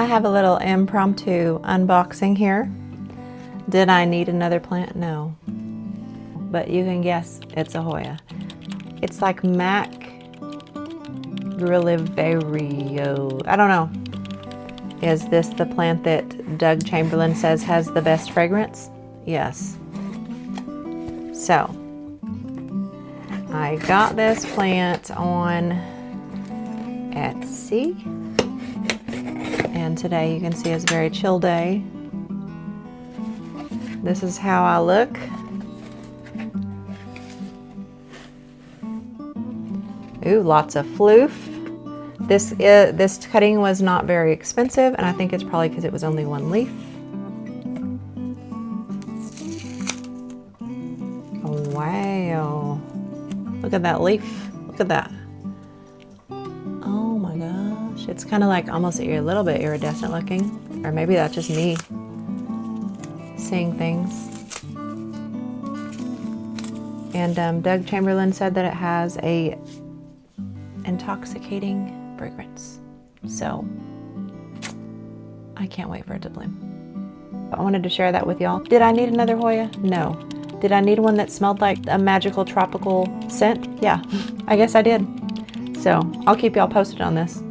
I have a little impromptu unboxing here. Did I need another plant? No. But you can guess it's a Hoya. It's like Macgillivrayi. I don't know. Is this the plant that Doug Chamberlain says has the best fragrance? Yes. So, I got this plant on Etsy. And today you can see it's a very chill day. This is how I look. Ooh, lots of floof. This cutting was not very expensive, and I think it's probably because it was only one leaf. Oh, wow. Look at that leaf. Look at that. Oh my gosh. It's kind of like almost a little bit iridescent looking. Or maybe that's just me seeing things. And Doug Chamberlain said that it has a intoxicating fragrance. So I can't wait for it to bloom. I wanted to share that with y'all. Did I need another Hoya? No. Did I need one that smelled like a magical tropical scent? Yeah, I guess I did. So I'll keep y'all posted on this.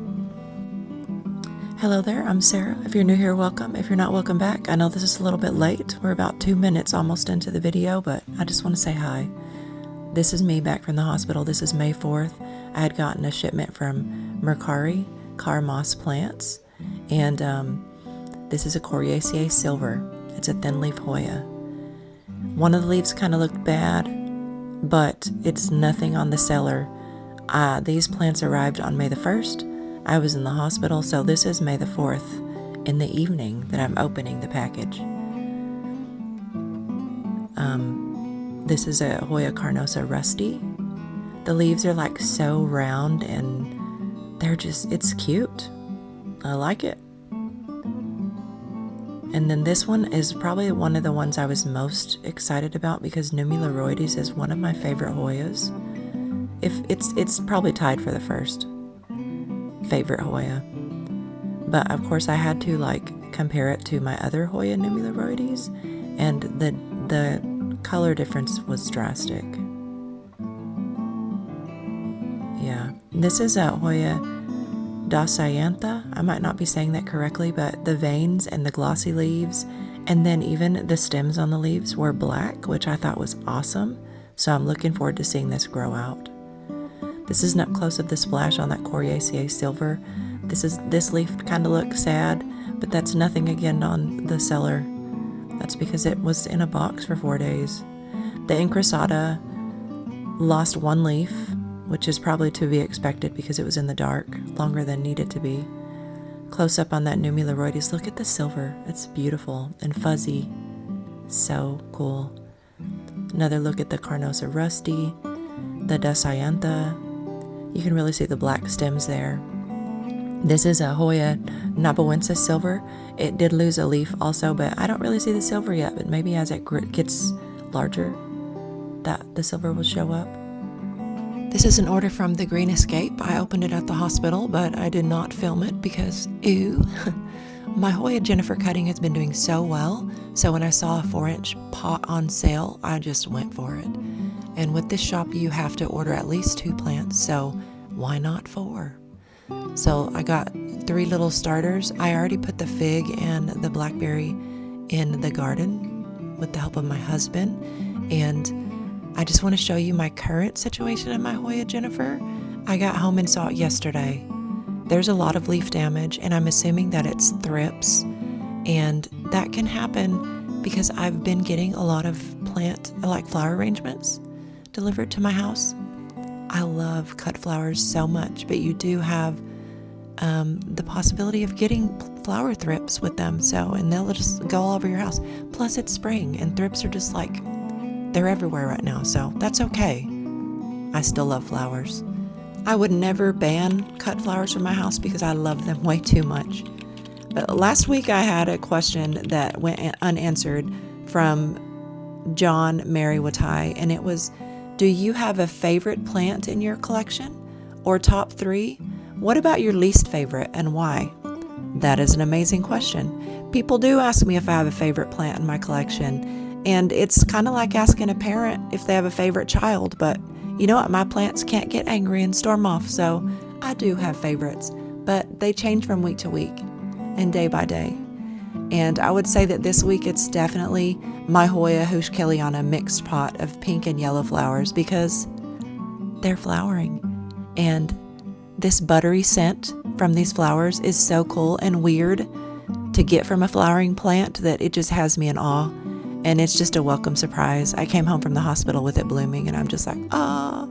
Hello there, I'm Sarah. If you're new here, welcome. If you're not, welcome back. I know this is a little bit late. We're about 2 minutes almost into the video, but I just want to say hi. This is me back from the hospital. This is May 4th. I had gotten a shipment from Marcari, CarMas plants, and this is a Coriaceae silver. It's a thin leaf Hoya. One of the leaves kind of looked bad, but it's nothing on the seller. These plants arrived on May the 1st. I was in the hospital, so this is May the 4th in the evening that I'm opening the package. This is a Hoya Calycina Rusty. The leaves are like so round and they're just, it's cute. I like it. And then this one is probably one of the ones I was most excited about because Nummuloides is one of my favorite Hoyas. If it's probably tied for the first favorite Hoya. But of course I had to like compare it to my other Hoya Nummuloides, and the color difference was drastic. Yeah, this is a Hoya Calycina. I might not be saying that correctly, but the veins and the glossy leaves, and then even the stems on the leaves were black, which I thought was awesome. So I'm looking forward to seeing this grow out. This is an up close of the splash on that Coriaceae silver. This leaf kind of looks sad, but that's nothing again on the seller. That's because it was in a box for 4 days. The Incrusata lost one leaf, which is probably to be expected because it was in the dark longer than needed to be. Close up on that Nummuloides, look at the silver. It's beautiful and fuzzy. So cool. Another look at the Calycina Rusty, the Calycina. You can really see the black stems there. This is a Hoya Naboensis silver. It did lose a leaf also, but I don't really see the silver yet, but maybe as it gets larger, that the silver will show up. This is an order from the Green Escape. I opened it at the hospital, but I did not film it because, ew. My Hoya Jennifer cutting has been doing so well, so when I saw a 4-inch pot on sale, I just went for it. And with this shop, you have to order at least 2 plants, so why not 4? So I got 3 little starters. I already put the fig and the blackberry in the garden with the help of my husband, and I just want to show you my current situation in my Hoya Jennifer. I got home and saw it yesterday. There's a lot of leaf damage, and I'm assuming that it's thrips, and that can happen because I've been getting a lot of flower arrangements delivered to my house. I love cut flowers so much, but you do have the possibility of getting flower thrips with them, and they'll just go all over your house. Plus it's spring, and thrips are just like, they're everywhere right now, so that's okay. I still love flowers. I would never ban cut flowers from my house because I love them way too much. But last week I had a question that went unanswered from John Mary Watai, and it was, do you have a favorite plant in your collection or top 3? What about your least favorite and why? That is an amazing question. People do ask me if I have a favorite plant in my collection, and it's kind of like asking a parent if they have a favorite child, but you know what? My plants can't get angry and storm off, so I do have favorites, but they change from week to week and day by day. And I would say that this week it's definitely my Hoya Calycina mixed pot of pink and yellow flowers because they're flowering. And this buttery scent from these flowers is so cool and weird to get from a flowering plant that it just has me in awe. And it's just a welcome surprise. I came home from the hospital with it blooming and I'm just like, ah.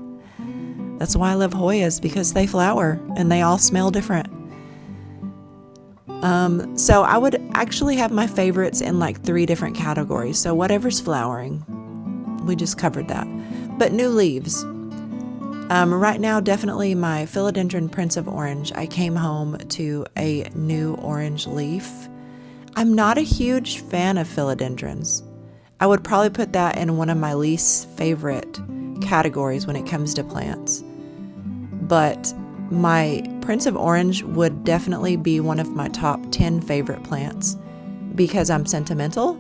That's why I love Hoyas, because they flower and they all smell different. So I would actually have my favorites in like 3 different categories. So whatever's flowering, we just covered that. But new leaves. Right now, definitely my Philodendron Prince of Orange. I came home to a new orange leaf. I'm not a huge fan of philodendrons. I would probably put that in one of my least favorite categories when it comes to plants. But my Prince of Orange would definitely be one of my top 10 favorite plants because I'm sentimental.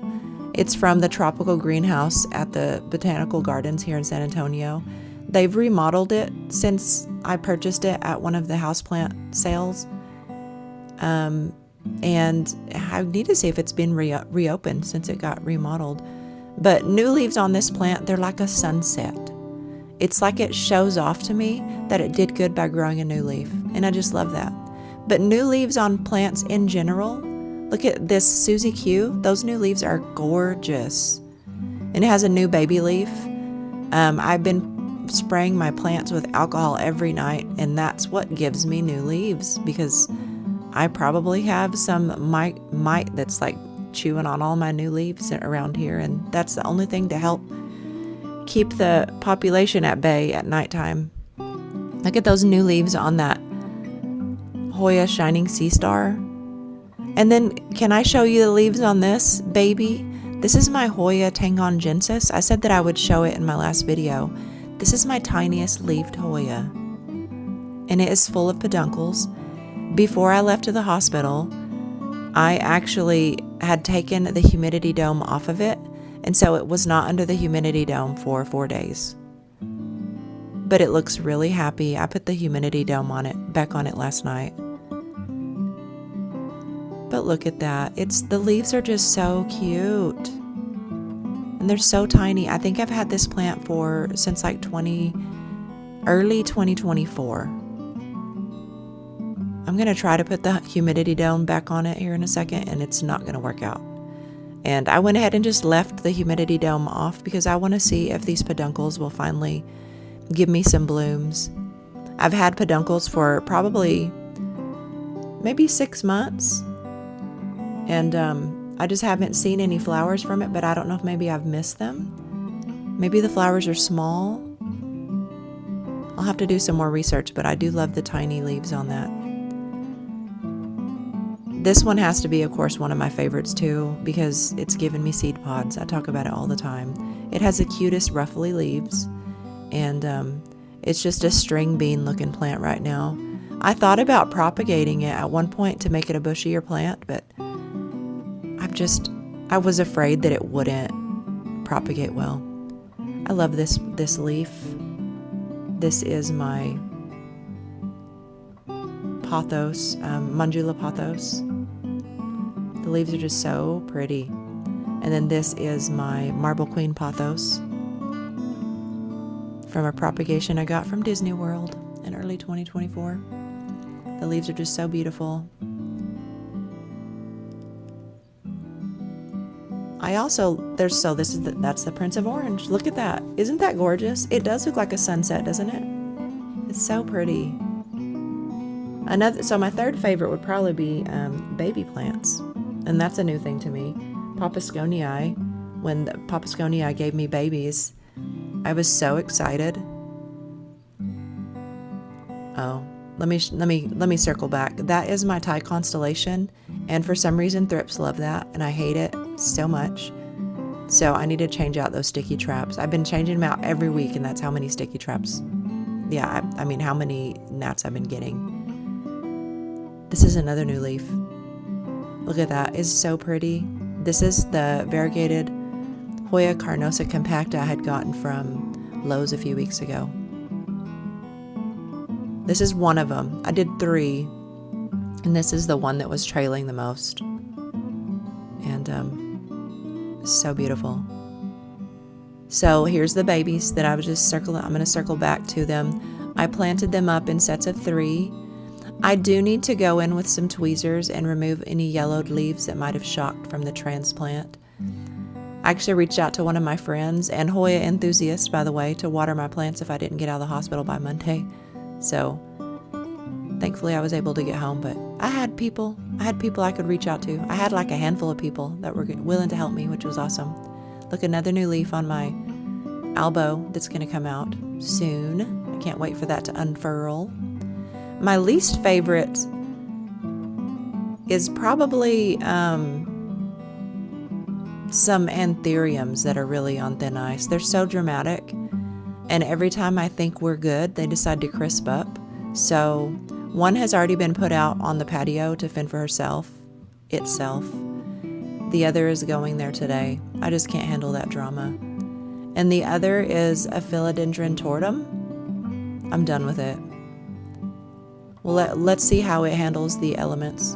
It's from the tropical greenhouse at the Botanical Gardens here in San Antonio. They've remodeled it since I purchased it at one of the houseplant sales. And I need to see if it's been reopened since it got remodeled. But new leaves on this plant, they're like a sunset. It's like it shows off to me that it did good by growing a new leaf. And I just love that. But new leaves on plants in general, look at this Susie Q. Those new leaves are gorgeous. And it has a new baby leaf. I've been spraying my plants with alcohol every night, and that's what gives me new leaves, because I probably have some mite that's like chewing on all my new leaves around here, and that's the only thing to help keep the population at bay at nighttime. Look at those new leaves on that Hoya Shining Sea Star. And then can I show you the leaves on this baby? This is my Hoya Tangongensis. I said that I would show it in my last video. This is my tiniest leafed Hoya, and it is full of peduncles. Before I left to the hospital, I actually had taken the humidity dome off of it, and so it was not under the humidity dome for 4 days. But it looks really happy. I put the humidity dome back on it last night. But look at that. The leaves are just so cute. And they're so tiny. I think I've had this plant since like early 2024. I'm going to try to put the humidity dome back on it here in a second, and it's not going to work out. And I went ahead and just left the humidity dome off because I want to see if these peduncles will finally give me some blooms. I've had peduncles for probably maybe 6 months, and I just haven't seen any flowers from it, but I don't know if maybe I've missed them. Maybe the flowers are small. I'll have to do some more research, but I do love the tiny leaves on that. This one has to be, of course, one of my favorites too, because it's given me seed pods. I talk about it all the time. It has the cutest ruffly leaves, and it's just a string bean looking plant right now. I thought about propagating it at one point to make it a bushier plant, but I was afraid that it wouldn't propagate well. I love this leaf. This is my pothos, Mandula pothos. The leaves are just so pretty. And then this is my Marble Queen pothos from a propagation I got from Disney World in early 2024. The leaves are just so beautiful. That's the Prince of Orange. Look at that. Isn't that gorgeous? It does look like a sunset, doesn't it? It's so pretty. So my third favorite would probably be baby plants, and that's a new thing to me. Papasconii. When the Papasconii gave me babies, I was so excited. Oh, let me circle back. That is my Thai constellation, and for some reason thrips love that, and I hate it so much. So I need to change out those sticky traps. I've been changing them out every week, and that's how many sticky traps. Yeah, I mean how many gnats I've been getting. This is another new leaf. Look at that. It's so pretty. This is the variegated Hoya Carnosa compacta I had gotten from Lowe's a few weeks ago. This is one of them. I did 3, and this is the one that was trailing the most. And so beautiful. So here's the babies that I was just circling. I'm going to circle back to them. I planted them up in sets of 3. I do need to go in with some tweezers and remove any yellowed leaves that might have shocked from the transplant. I actually reached out to one of my friends, and Hoya enthusiast, by the way, to water my plants if I didn't get out of the hospital by Monday. So thankfully I was able to get home, but I had people I could reach out to. I had like a handful of people that were willing to help me, which was awesome. Look, another new leaf on my elbow that's going to come out soon. I can't wait for that to unfurl. My least favorite is probably some anthuriums that are really on thin ice. They're so dramatic, and every time I think we're good, they decide to crisp up. So one has already been put out on the patio to fend for itself. The other is going there today. I just can't handle that drama. And the other is a philodendron tortum. I'm done with it. Well, let's see how it handles the elements.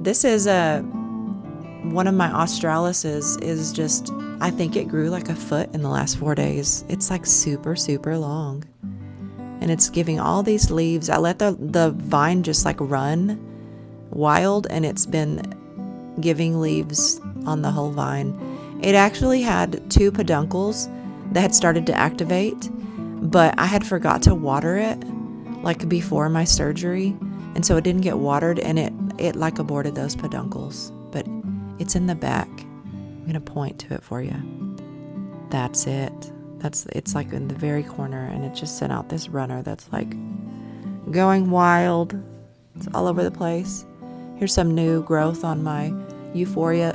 This is one of my australises is just, I think it grew like a foot in the last 4 days. It's like super, super long. And it's giving all these leaves. I let the vine just like run wild, and it's been giving leaves on the whole vine. It actually had 2 peduncles that had started to activate, but I had forgot to water it like before my surgery, and so it didn't get watered, and it like aborted those peduncles. But it's in the back. I'm gonna point to it for you. That's it. It's like in the very corner, and it just sent out this runner that's like going wild. It's all over the place. Here's some new growth on my Euphorbia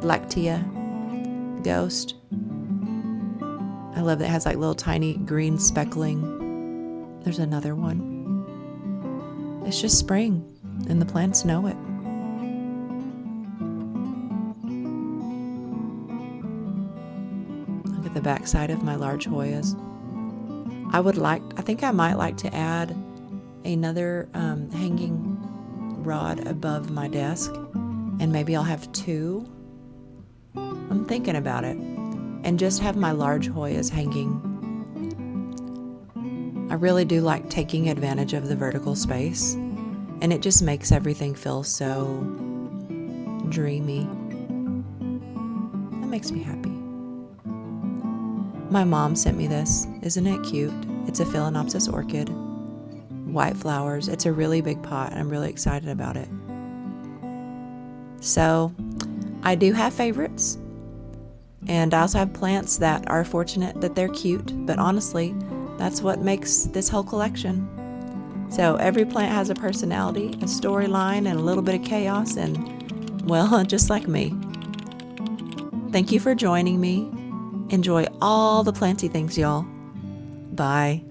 lactea ghost. I love that it has like little tiny green speckling. There's another one. It's just spring, and the plants know it. Look at the backside of my large Hoyas. I think I might like to add another hanging rod above my desk, and maybe I'll have 2. I'm thinking about it. And just have my large Hoyas hanging. I really do like taking advantage of the vertical space, and it just makes everything feel so dreamy. That makes me happy. My mom sent me this. Isn't it cute? It's a Phalaenopsis orchid. White flowers. It's a really big pot, and I'm really excited about it. So I do have favorites, and I also have plants that are fortunate that they're cute, but honestly, that's what makes this whole collection. So every plant has a personality, a storyline, and a little bit of chaos, and, well, just like me. Thank you for joining me. Enjoy all the planty things, y'all. Bye.